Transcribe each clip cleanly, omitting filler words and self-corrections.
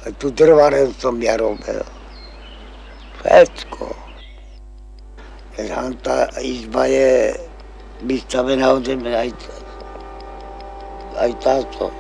Tu drvané som ja robil. Všetko. Tá izba je vystavená ode mňa aj táto.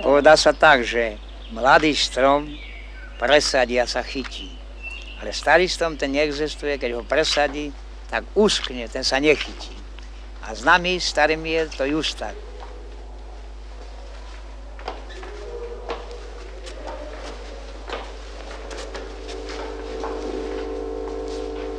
Povedá sa tak, že mladý strom presadí a sa chytí. Ale starý strom ten neexistuje, keď ho presadí, tak uskne, ten sa nechytí. A s nami, starými, je to just tak.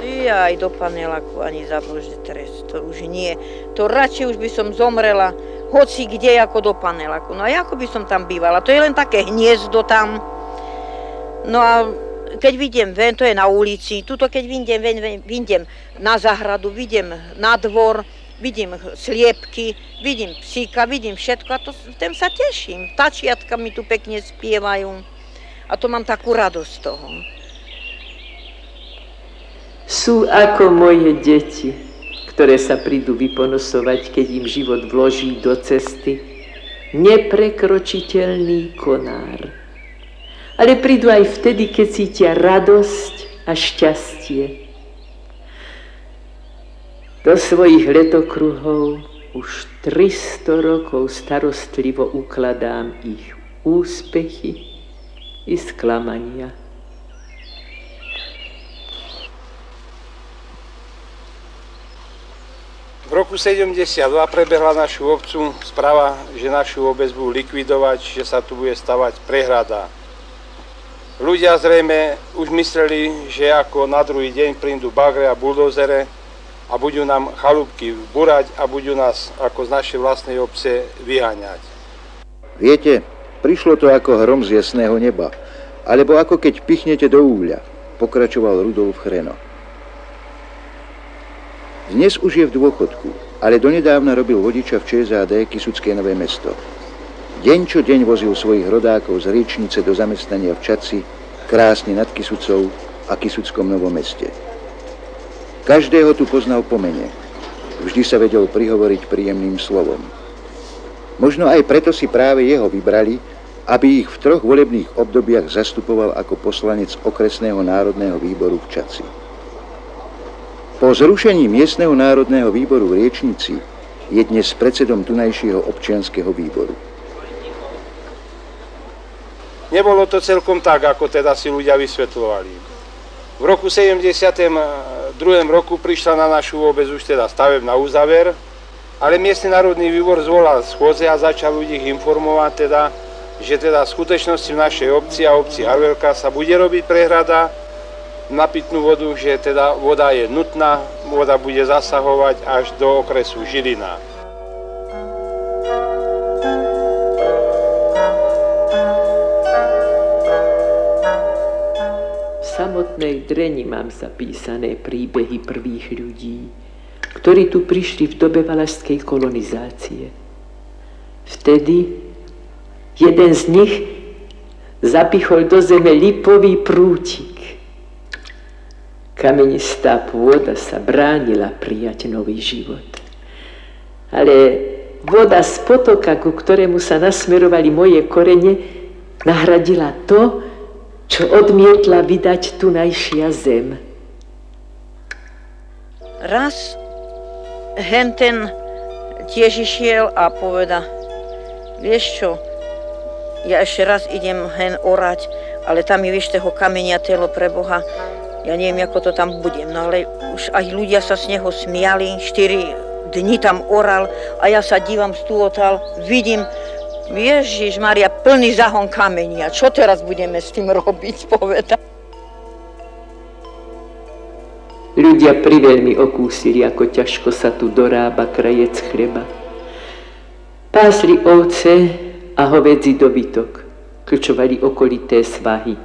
Ja aj do paneláku ani za Boží trest, to už nie. To radšej už by som zomrela, hoci kde ako do paneláku. No a ako by som tam bývala? To je len také hniezdo tam. No a keď vidím ven, to je na ulici, tuto keď vidím na záhradu, vidím na dvor, vidím sliepky, vidím psíka, vidím všetko a tým sa teším. Vtáčiatka mi tu pekne spievajú a to mám takú radosť z toho. Sú ako moje deti, ktoré sa prídu vyponosovať, keď im život vloží do cesty. Neprekročiteľný konár. Ale prídu aj vtedy, keď cítia radosť a šťastie. Do svojich letokruhov už 300 rokov starostlivo ukladám ich úspechy i sklamania. V roku 72 prebehla našu obcu správa, že našu obec budú likvidovať, že sa tu bude stavať prehrada. Ľudia zrejme už mysleli, že ako na druhý deň prídu bagre a buldozere a budú nám chalúbky burať a budú nás ako z našej vlastnej obce vyháňať. Viete, prišlo to ako hrom z jasného neba, alebo ako keď pichnete do úľa, pokračoval Rudolf Chreno. Dnes už je v dôchodku, ale donedávna robil vodiča v ČSAD Kysucké Nové Mesto. Deň čo deň vozil svojich rodákov z Riečnice do zamestnania v Čadci, krásne nad Kysucou a Kysuckom Novom Meste. Každého tu poznal po mene. Vždy sa vedel prihovoriť príjemným slovom. Možno aj preto si práve jeho vybrali, aby ich v 3 volebných obdobiach zastupoval ako poslanec Okresného národného výboru v Čadci. Po zrušení miestneho národného výboru v Riečnici je dnes predsedom tunajšieho občianskeho výboru. Nebolo to celkom tak, ako teda si ľudia vysvetľovali. V roku 72. roku prišla na našu obec už teda stavebná uzáver, ale miestny národný výbor zvolal schôdze a začal ľudí informovať teda, že teda v skutočnosti v našej obci a obci Harvelka sa bude robiť prehrada na pitnú vodu, že teda voda je nutná, voda bude zasahovať až do okresu Žilina. V samotnej dreni mám zapísané príbehy prvých ľudí, ktorí tu prišli v dobe valašskej kolonizácie. Vtedy jeden z nich zapichol do zeme lipový prútik. Kamenistá pôda sa bránila prijať nový život. Ale voda z potoka, ku ktorému sa nasmerovali moje korene, nahradila to, čo odmietla vydať tunajšia zem. Raz henten tiež išiel a poveda, vieš čo, ja ešte raz idem hen orať, ale tam je, vieš, toho kamenia telo pre Boha. Ja neviem, ako to tam budem, no ale už aj ľudia sa z neho smiali, 4 dni tam oral a ja sa dívam stôtal, vidím, Ježišmaria, plný zahon kamení. A čo teraz budeme s tým robiť, povedať? Ľudia priveľmi okúsili, ako ťažko sa tu dorába krajec chleba. Pásli ovce a hovädzí dobytok, klčovali okolité svahy.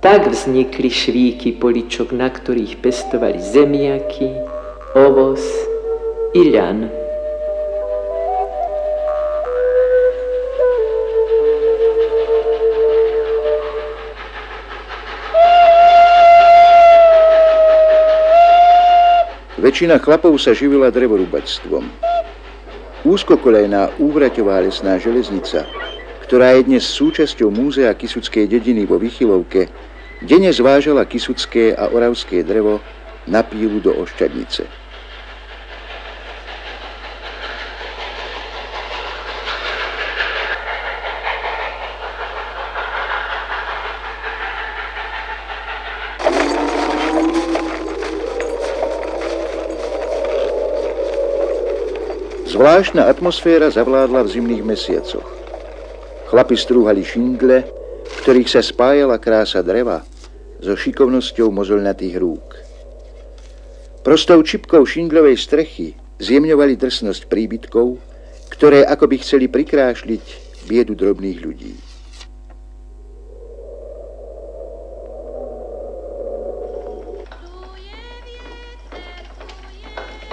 Tak vznikli švíky poličok, na ktorých pestovali zemiaky, ovoz i ľan. Väčšina chlapov sa živila drevorúbačstvom. Úzkokoľajná úvraťová lesná železnica, ktorá je dnes súčasťou múzea Kysuckej dediny vo Vychylovke, denne zvážala kysucké a oravské drevo na pílu do Oščadnice. Zvláštna atmosféra zavládla v zimných mesiacoch. Chlapi strúhali šindle, v ktorých sa spájala krása dreva so šikovnosťou mozoľnatých rúk. Prostou čipkou šindlovej strechy zjemňovali drsnosť príbytkov, ktoré akoby chceli prikrášliť biedu drobných ľudí.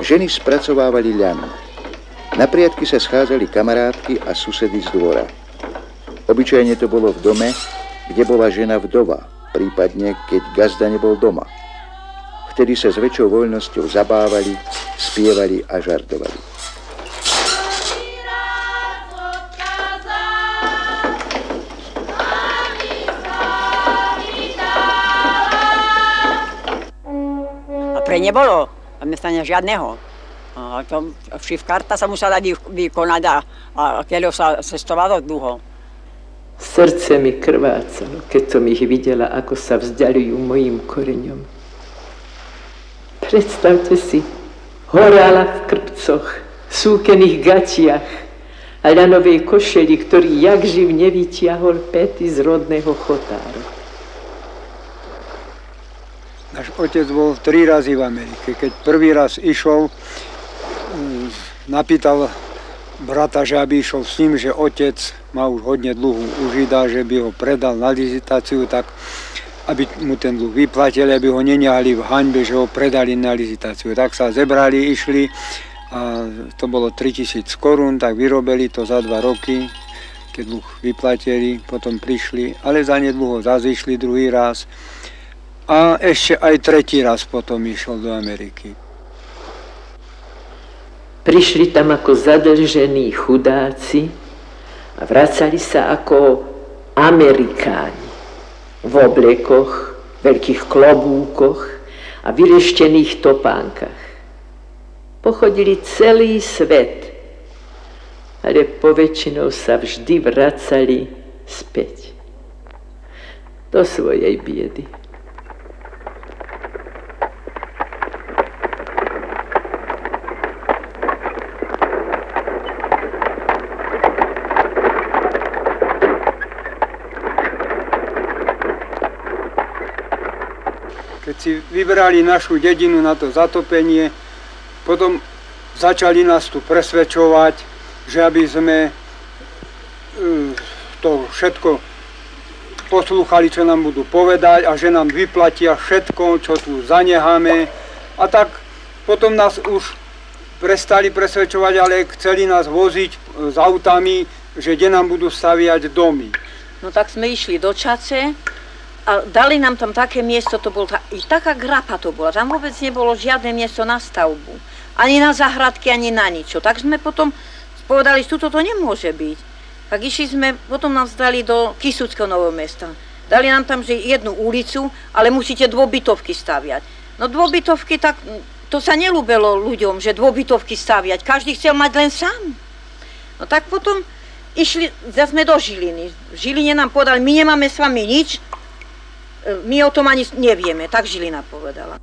Ženy spracovávali ľan. Na priatky sa schádzali kamarátky a susedy z dvora. Obyčajne to bolo v dome, kde bola žena vdova, prípadne keď gazda nebol doma. Vtedy sa s väčšou voľnosťou zabávali, spievali a žartovali. A pre nebolo zamestnania žiadneho. A to šifkarta sa musela vykonať a keľo sa cestovalo dlho. Srdce mi krvácalo, keď som ich videla, ako sa vzdialujú mojim koreňom. Predstavte si, horála v krpcoch, súkených gačiach a ľanovej košeli, ktorý jak živ nevytiahol päty z rodného chotára. Náš otec bol 3 razy v Amerike. Keď prvý raz išol, napýtal brata, že aby išiel s ním, že otec má už hodne dlhu u Žida, že by ho predal na lizitáciu, tak aby mu ten dlh vyplatili, aby ho nenehali v haňbe, že ho predali na lizitáciu. Tak sa zebrali, išli a to bolo 3000 korún, tak vyrobili to za 2 roky, keď dlh vyplatili, potom prišli, ale zanedlho zase išli druhý raz a ešte aj 3. raz potom išiel do Ameriky. Prišli tam ako zadlžení chudáci a vracali sa ako Amerikáni v oblekoch, veľkých klobúkoch a vyreštených topánkach. Pochodili celý svet, ale poväčšinou sa vždy vracali späť do svojej biedy. Keď si vybrali našu dedinu na to zatopenie, potom začali nás tu presvedčovať, že aby sme to všetko poslúchali, čo nám budú povedať a že nám vyplatia všetko, čo tu zaneháme. A tak potom nás už prestali presvedčovať, ale chceli nás voziť s autami, že kde nám budú staviať domy. No tak sme išli do Čace. A dali nám tam také miesto, to bolo taká grapa to bola, tam vôbec nebolo žiadne miesto na stavbu. Ani na záhradky, ani na ničo. Tak sme potom povedali, že tuto to nemôže byť. Tak išli sme, potom nás dali do Kysuckého Nového Mesta. Dali nám tam, že 1 ulicu, ale musíte 2 bytovky staviať. No 2 bytovky, tak to sa nelúbilo ľuďom, že 2 bytovky staviať. Každý chcel mať len sám. No tak potom išli, sme do Žiliny. V Žiline nám povedali, my nemáme s vami nič, my o tom ani nevieme, tak Žilina povedala.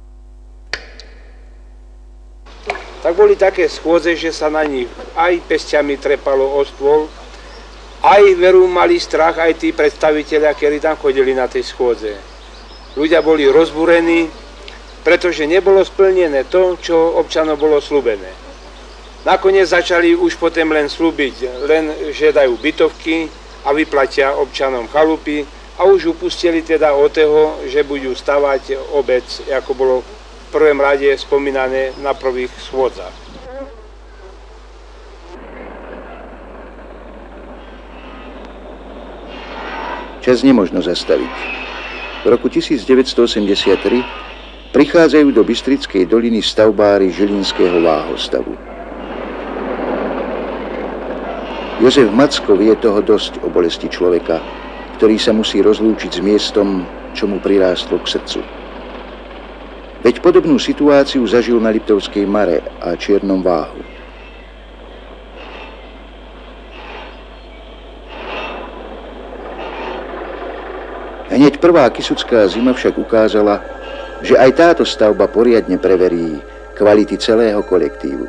tak boli také schôdze, že sa na nich aj pesťami trepalo o stôl, aj veru mali strach, aj tí predstavitelia, ktorí tam chodili na tej schôdze. Ľudia boli rozbúrení, pretože nebolo splnené to, čo občanom bolo slúbené. Nakoniec začali už potom len slúbiť, že dajú bytovky a vyplatia občanom chalupy a už upustili teda od toho, že budú stavať obec, ako bolo v prvom rade spomínané na prvých schôdzach. Čas nemožno zastaviť. V roku 1983 prichádzajú do Bystrickej doliny stavbári Žilinského váhostavu. Jozef Macko vie toho dosť o bolesti človeka, ktorý sa musí rozlúčiť s miestom, čo mu prirástlo k srdcu. Veď podobnú situáciu zažil na Liptovskej Mare a Čiernom Váhu. Hneď prvá kysucká zima však ukázala, že aj táto stavba poriadne preverí kvality celého kolektívu.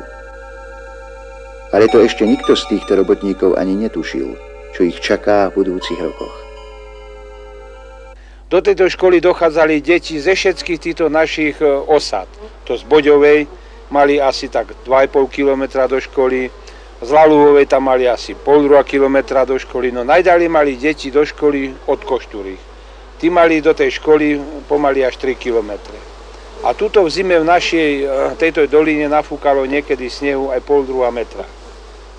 Ale to ešte nikto z týchto robotníkov ani netušil, čo ich čaká v budúcich rokoch. Do tejto školy dochádzali deti ze všetkých týchto našich osad. To z Boďovej mali asi tak 2,5 kilometra do školy, z Laluhovej tam mali asi 0,5 kilometra do školy, no najdalej mali deti do školy od Koštúrych. Tí mali do tej školy pomaly až 3 kilometre. A tuto v zime v našej tejto doline nafúkalo niekedy snehu aj 0,5 metra.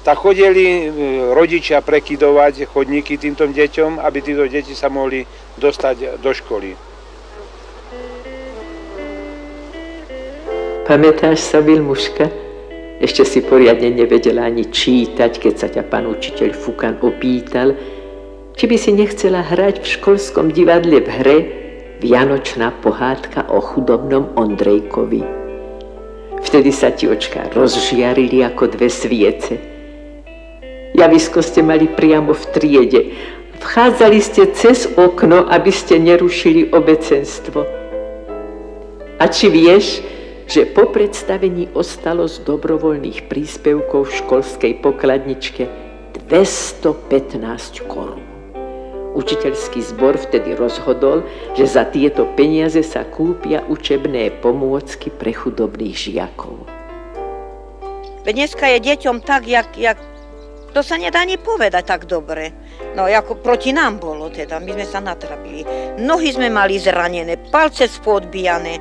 Tak chodili rodičia prekydovať chodníky týmto deťom, aby títo deti sa mohli dostať do školy. Pamätáš sa, Vilmuška? Ešte si poriadne nevedela ani čítať, keď sa ťa pán učiteľ Fukan opýtal, či by si nechcela hrať v školskom divadle v hre Vianočná pohádka o chudobnom Ondrejkovi. Vtedy sa ti očká rozžiarili ako dve sviece. Javisko ste mali priamo v triede. Vchádzali ste cez okno, aby ste nerušili obecenstvo. A či vieš, že po predstavení ostalo z dobrovoľných príspevkov v školskej pokladničke 215 korún. Učiteľský zbor vtedy rozhodol, že za tieto peniaze sa kúpia učebné pomôcky pre chudobných žiakov. Dneska je deťom tak, jak to sa nedá ani povedať tak dobre. No, ako proti nám bolo teda, my sme sa natrapili. Nohy sme mali zranené, palce spodbijané,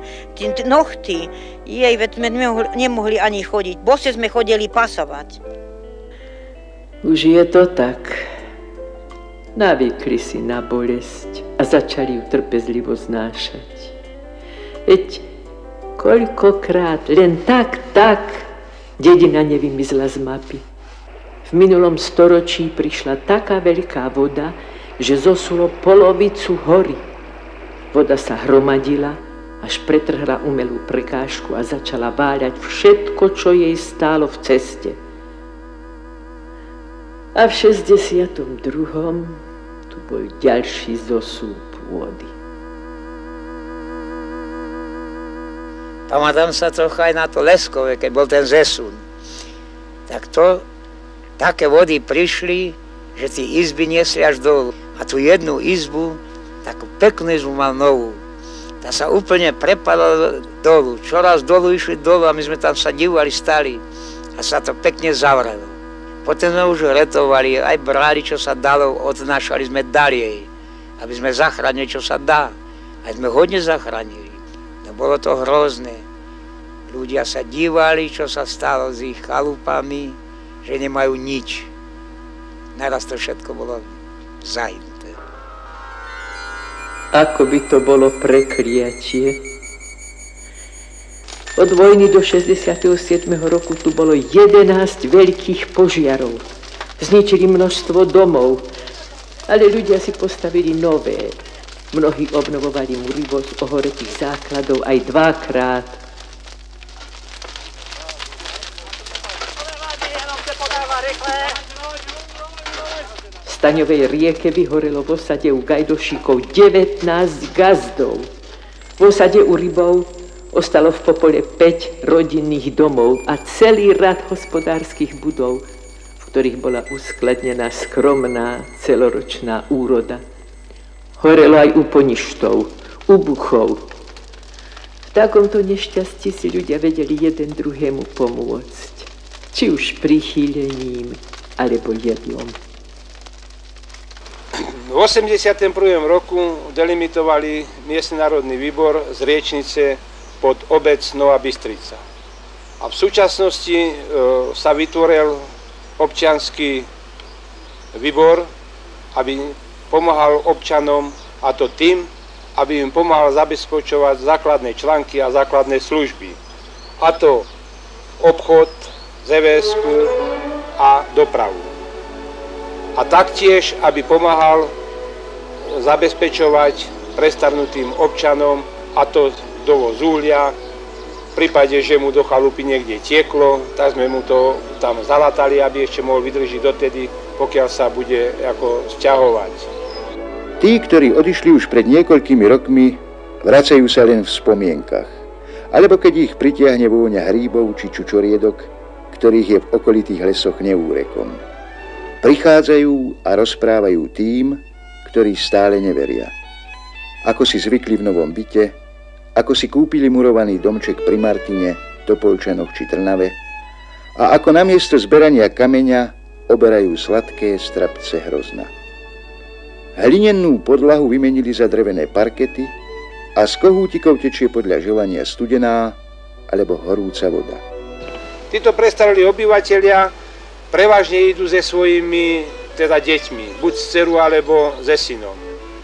nohty. Veď sme nemohli ani chodiť, bose sme chodili pasovať. Už je to tak. Navykli si na bolesť a začali ju trpezlivo znášať. Veď koľkokrát len tak dedina nevymizla z mapy. V minulom storočí prišla taká veľká voda, že zosulo polovicu hory. Voda sa hromadila, až pretrhla umelú prekážku a začala váľať všetko, čo jej stálo v ceste. A v 62. tu bol ďalší zosúb vody. Pamätám sa trocha aj na to Leskové, keď bol ten zesun. Tak to také vody prišli, že tie izby niesli až dolu. A tú jednu izbu, takú peknú izbu mal novú. Tá sa úplne prepadala dolu. Čoraz dolu išli dolu a my sme tam sa divali, stali. A sa to pekne zavrelo. Potom sme už retovali, aj brali, čo sa dalo, odnášali sme dalie, aby sme zachránili, čo sa dá. Aj sme hodne zachránili. No bolo to hrozné. Ľudia sa divali, čo sa stalo s ich chalupami, že nemajú nič. Naraz to všetko bolo zahnuté. Ako by to bolo prekliatie. Od vojny do 67. roku tu bolo 11 veľkých požiarov. Zničili množstvo domov, ale ľudia si postavili nové. Mnohí obnovovali múrivo z ohoretých základov aj dvakrát. V Staňovej rieke vyhorelo v osade u Gajdošíkov 19 gazdov. V osade u Rybov Ostalo v popole 5 rodinných domov a celý rad hospodárskych budov, v ktorých bola uskladnená skromná celoročná úroda. Horelo aj u poništov, u buchov. V takomto nešťastí si ľudia vedeli jeden druhému pomôcť, či už prichýlením, alebo jedlom. V 81. roku delimitovali miestny národný výbor z Riečnice pod obec Nová Bystrica. A v súčasnosti sa vytvoril občiansky výbor, aby pomáhal občanom, a to tým, aby im pomáhal zabezpečovať základné články a základné služby. A to obchod, ZVS-ku a dopravu. A taktiež, aby pomáhal zabezpečovať prestarnutým občanom, a to dovoz uhlia, v prípade, že mu do chalupy niekde tieklo, tak sme mu to tam zalatali, aby ešte mohol vydržiť dotedy, pokiaľ sa bude ako sťahovať. Tí, ktorí odišli už pred niekoľkými rokmi, vracajú sa len v spomienkach, alebo keď ich pritiahne vôňa hríbov či čučoriedok, ktorých je v okolitých lesoch neúrekom. Prichádzajú a rozprávajú tým, ktorí stále neveria. Ako si zvykli v novom byte, ako si kúpili murovaný domček pri Martine, Topolčanoch či Trnave a ako namiesto zberania kameňa oberajú sladké strapce hrozna. Hlinennú podlahu vymenili za drevené parkety a z kohútikov tečie podľa želania studená alebo horúca voda. Títo prestarelí obyvatelia prevažne idú so svojimi deťmi, buď s dcerou alebo se synom.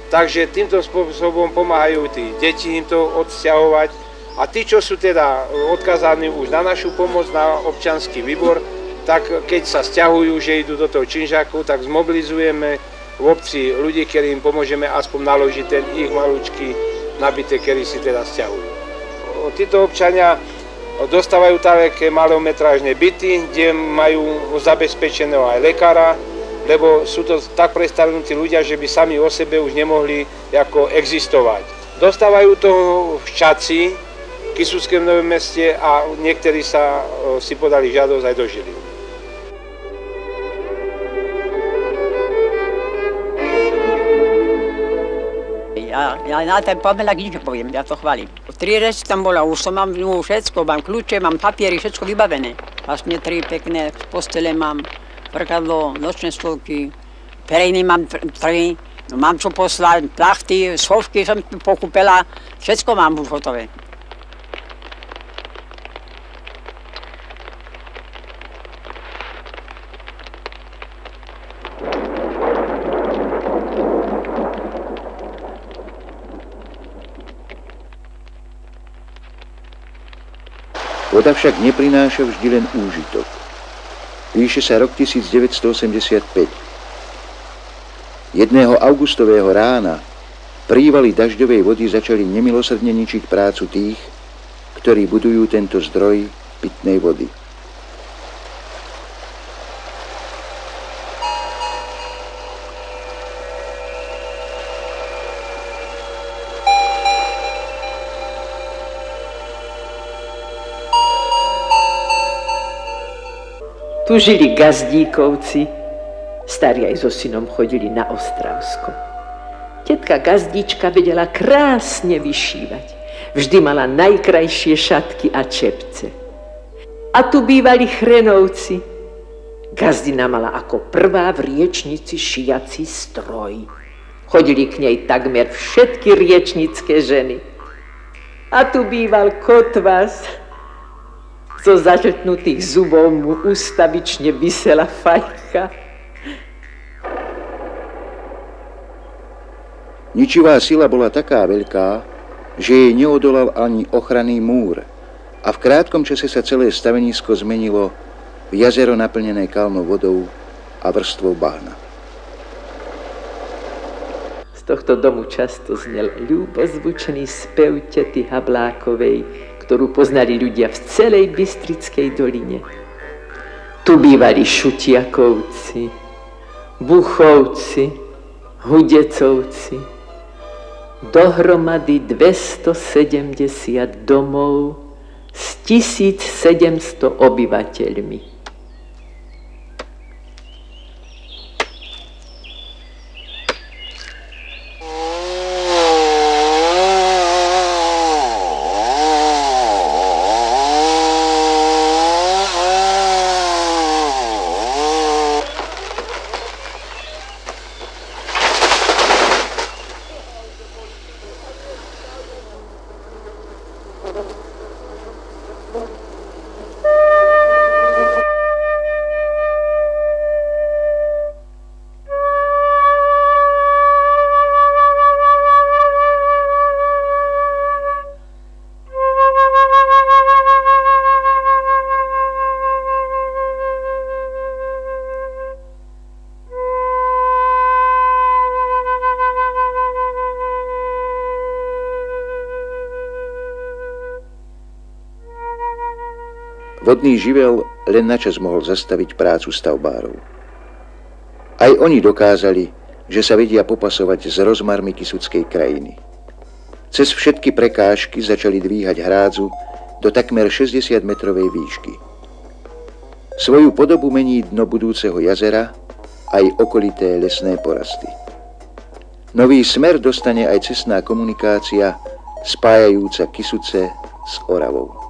Takže týmto spôsobom pomáhajú tí deti im to odsťahovať a tí, čo sú teda odkazaní už na našu pomoc, na občiansky výbor, tak keď sa sťahujú, že idú do toho činžáku, tak zmobilizujeme v obci ľudí, ktorým pomôžeme aspoň naložiť ten ich malúčky nabité, ktorí si teda sťahujú. Títo občania dostávajú také malometrážne byty, kde majú zabezpečeného aj lekára, lebo sú to tak prestarnutí ľudia, že by sami o sebe už nemohli ako existovať. Dostávajú to v Ščaci, v Kysuckom Novom Meste a niektorí si podali žiadosť aj do Žiliny. Ja na ten pomelak nič nepoviem, ja to chválim. 3 reči tam bola, už som mám všetko, mám kľúče, mám papiery, všetko vybavené. Vlastne 3 pekné postele mám, prkadlo, nočné stolky, perejny mám 3, mám čo poslať, plachty, schovky som pokúpela, všetko mám už hotové. Voda však neprináša vždy len úžitok. Píše sa rok 1985. Jedného augustového rána prívaly dažďovej vody začali nemilosrdne ničiť prácu tých, ktorí budujú tento zdroj pitnej vody. Tu žili Gazdíkovci, starí aj so synom chodili na Ostravsko. Tetka Gazdička vedela krásne vyšívať. Vždy mala najkrajšie šatky a čepce. A tu bývali Chrenovci. Gazdina mala ako prvá v Riečnici šijací stroj. Chodili k nej takmer všetky riečnické ženy. A tu býval Kotvas. Zo zažrtnutých zubov mu ustavične visela fajka. Ničivá sila bola taká veľká, že jej neodolal ani ochranný múr a v krátkom čase sa celé stavenisko zmenilo v jazero naplnené kalnou vodou a vrstvou bahna. Z tohto domu často znel ľúbozvučný spev tety Hablákovej, ktorú poznali ľudia v celej Bystrickej doline. Tu bývali Šutiakovci, Buchovci, Hudecovci, dohromady 270 domov s 1700 obyvateľmi. Vodný živel len načas mohol zastaviť prácu stavbárov. Aj oni dokázali, že sa vedia popasovať s rozmarmi Kysuckej krajiny. Cez všetky prekážky začali dvíhať hrádzu do takmer 60-metrovej výšky. Svoju podobu mení dno budúceho jazera aj okolité lesné porasty. Nový smer dostane aj cestná komunikácia spájajúca Kysuce s Oravou.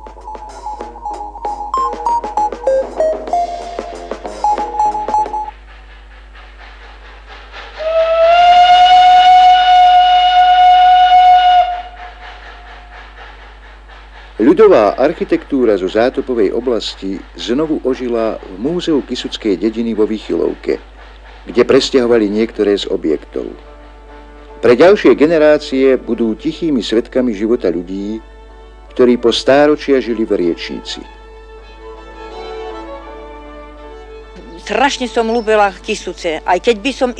Ľudová architektúra zo zátopovej oblasti znovu ožila v Múzeu Kysuckej dediny vo Výchylovke, kde presťahovali niektoré z objektov. Pre ďalšie generácie budú tichými svedkami života ľudí, ktorí po stáročia žili v Riečnici. Strašne som ľúbila Kysuce. Aj keď by som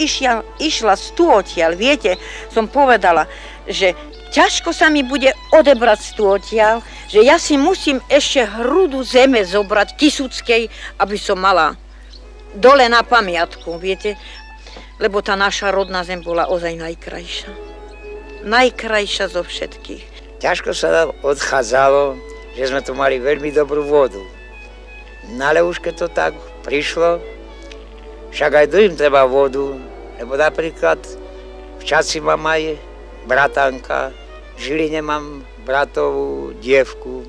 išla stôtiaľ, viete, som povedala, že ťažko sa mi bude odebrať stôtiaľ, že ja si musím ešte hrudu zeme zobrať Kysuckej, aby som mala dole na pamiatku, viete? Lebo tá naša rodná zem bola ozaj najkrajšia. Najkrajšia zo všetkých. Ťažko sa odchádzalo, že sme tu mali veľmi dobrú vodu. No ale už keď to tak prišlo, však aj druhým treba vodu, lebo napríklad v Čaci mám aj bratanka, v Žiline mám bratovú dievku.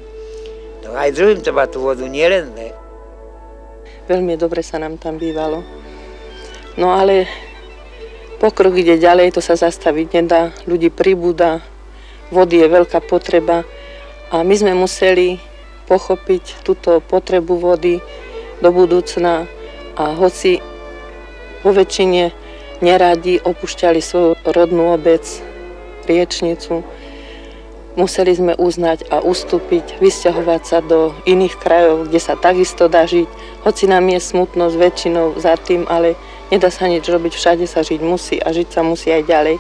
No aj druhým treba tú vodu, nielen ne. Veľmi dobre sa nám tam bývalo. No ale pokrok ide ďalej, to sa zastaviť nedá, ľudí pribúda, vody je veľká potreba a my sme museli pochopiť túto potrebu vody do budúcna a hoci vo väčšine neradi opúšťali svoju rodnú obec, Riečnicu, museli sme uznať a ustúpiť, vysťahovať sa do iných krajov, kde sa takisto dá žiť. Hoci nám je smutno s väčšinou za tým, ale nedá sa nič robiť, všade sa žiť musí a žiť sa musí aj ďalej.